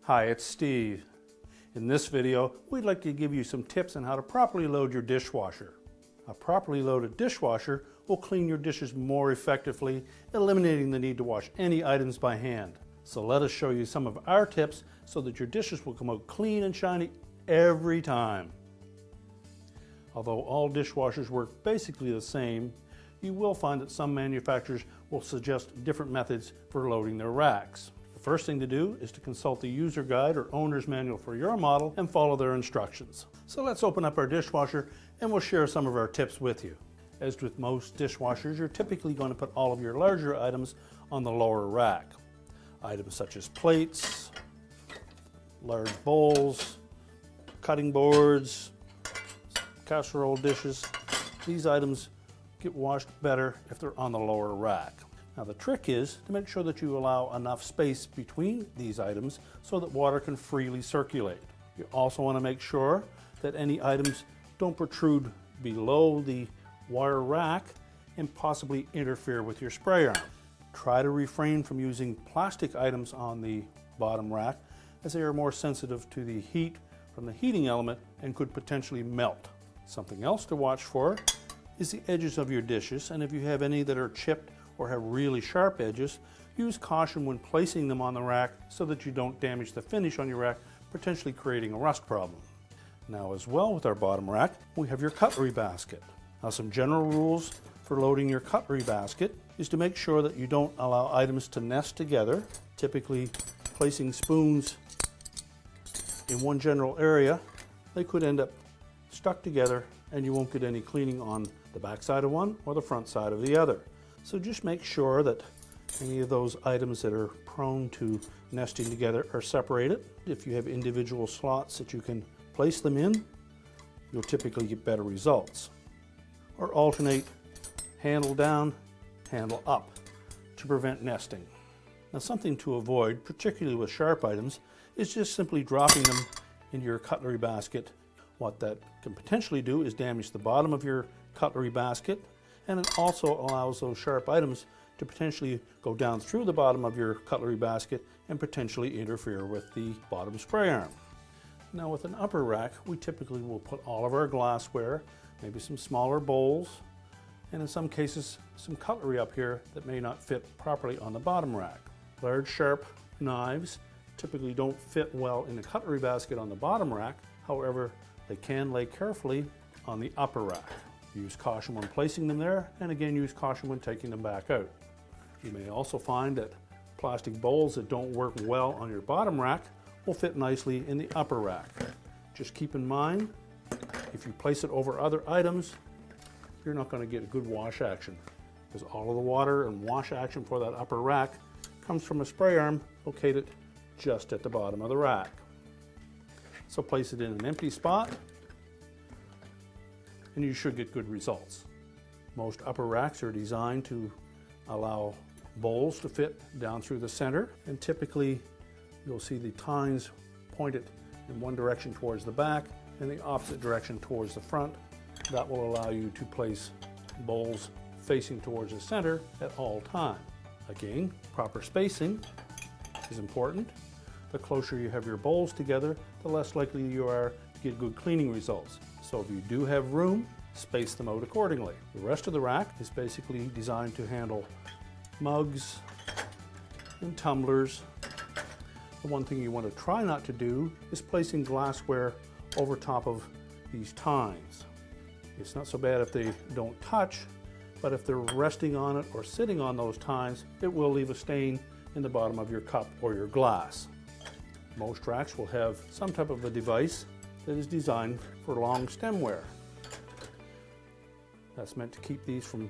Hi, it's Steve. In this video, we'd like to give you some tips on how to properly load your dishwasher. A properly loaded dishwasher will clean your dishes more effectively, eliminating the need to wash any items by hand. So let us show you some of our tips so that your dishes will come out clean and shiny every time. Although all dishwashers work basically the same, you will find that some manufacturers will suggest different methods for loading their racks. The first thing to do is to consult the user guide or owner's manual for your model and follow their instructions. So let's open up our dishwasher and we'll share some of our tips with you. As with most dishwashers, you're typically going to put all of your larger items on the lower rack. Items such as plates, large bowls, cutting boards, casserole dishes. These items get washed better if they're on the lower rack. Now the trick is to make sure that you allow enough space between these items so that water can freely circulate. You also want to make sure that any items don't protrude below the wire rack and possibly interfere with your spray arm. Try to refrain from using plastic items on the bottom rack as they are more sensitive to the heat from the heating element and could potentially melt. Something else to watch for is the edges of your dishes, and if you have any that are chipped or have really sharp edges, use caution when placing them on the rack so that you don't damage the finish on your rack, potentially creating a rust problem. Now as well with our bottom rack, we have your cutlery basket. Now some general rules for loading your cutlery basket is to make sure that you don't allow items to nest together. Typically placing spoons in one general area, they could end up stuck together and you won't get any cleaning on the back side of one or the front side of the other. So just make sure that any of those items that are prone to nesting together are separated. If you have individual slots that you can place them in, you'll typically get better results. Or alternate handle down, handle up to prevent nesting. Now something to avoid, particularly with sharp items, is just simply dropping them into your cutlery basket. What that can potentially do is damage the bottom of your cutlery basket, and it also allows those sharp items to potentially go down through the bottom of your cutlery basket and potentially interfere with the bottom spray arm. Now with an upper rack, we typically will put all of our glassware, maybe some smaller bowls, and in some cases some cutlery up here that may not fit properly on the bottom rack. Large sharp knives typically don't fit well in the cutlery basket on the bottom rack, however they can lay carefully on the upper rack. Use caution when placing them there, and again use caution when taking them back out. You may also find that plastic bowls that don't work well on your bottom rack will fit nicely in the upper rack. Just keep in mind, if you place it over other items, you're not going to get a good wash action, because all of the water and wash action for that upper rack comes from a spray arm located just at the bottom of the rack. So place it in an empty spot and you should get good results. Most upper racks are designed to allow bowls to fit down through the center, and typically you'll see the tines pointed in one direction towards the back and the opposite direction towards the front. That will allow you to place bowls facing towards the center at all times. Again, proper spacing is important. The closer you have your bowls together, the less likely you are to get good cleaning results. So if you do have room, space them out accordingly. The rest of the rack is basically designed to handle mugs and tumblers. The one thing you want to try not to do is placing glassware over top of these tines. It's not so bad if they don't touch, but if they're resting on it or sitting on those tines, it will leave a stain in the bottom of your cup or your glass. Most racks will have some type of a device that is designed for long stemware. That's meant to keep these from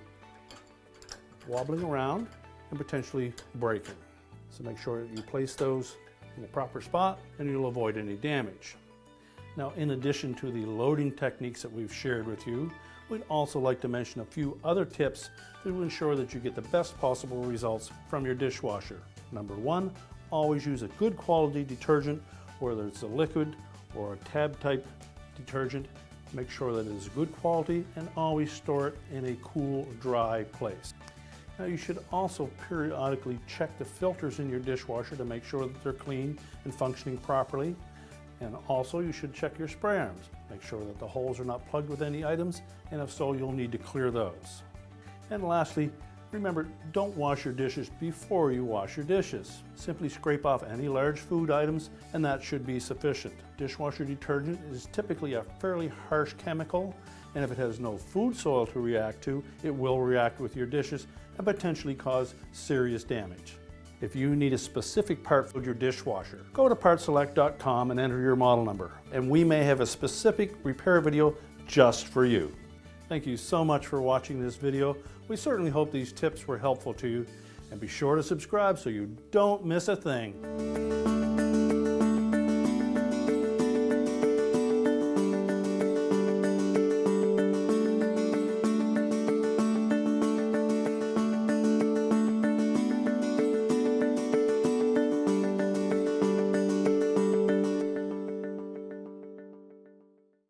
wobbling around and potentially breaking. So make sure that you place those in the proper spot and you'll avoid any damage. Now, in addition to the loading techniques that we've shared with you, we'd also like to mention a few other tips to ensure that you get the best possible results from your dishwasher. Number one, always use a good quality detergent, whether it's a liquid or a tab type detergent. Make sure that it is good quality and always store it in a cool, dry place. Now you should also periodically check the filters in your dishwasher to make sure that they're clean and functioning properly. And also you should check your spray arms. Make sure that the holes are not plugged with any items, and if so, you'll need to clear those. And lastly, remember, don't wash your dishes before you wash your dishes. Simply scrape off any large food items and that should be sufficient. Dishwasher detergent is typically a fairly harsh chemical, and if it has no food soil to react to, it will react with your dishes and potentially cause serious damage. If you need a specific part for your dishwasher, go to partselect.com and enter your model number, and we may have a specific repair video just for you. Thank you so much for watching this video. We certainly hope these tips were helpful to you, and be sure to subscribe so you don't miss a thing.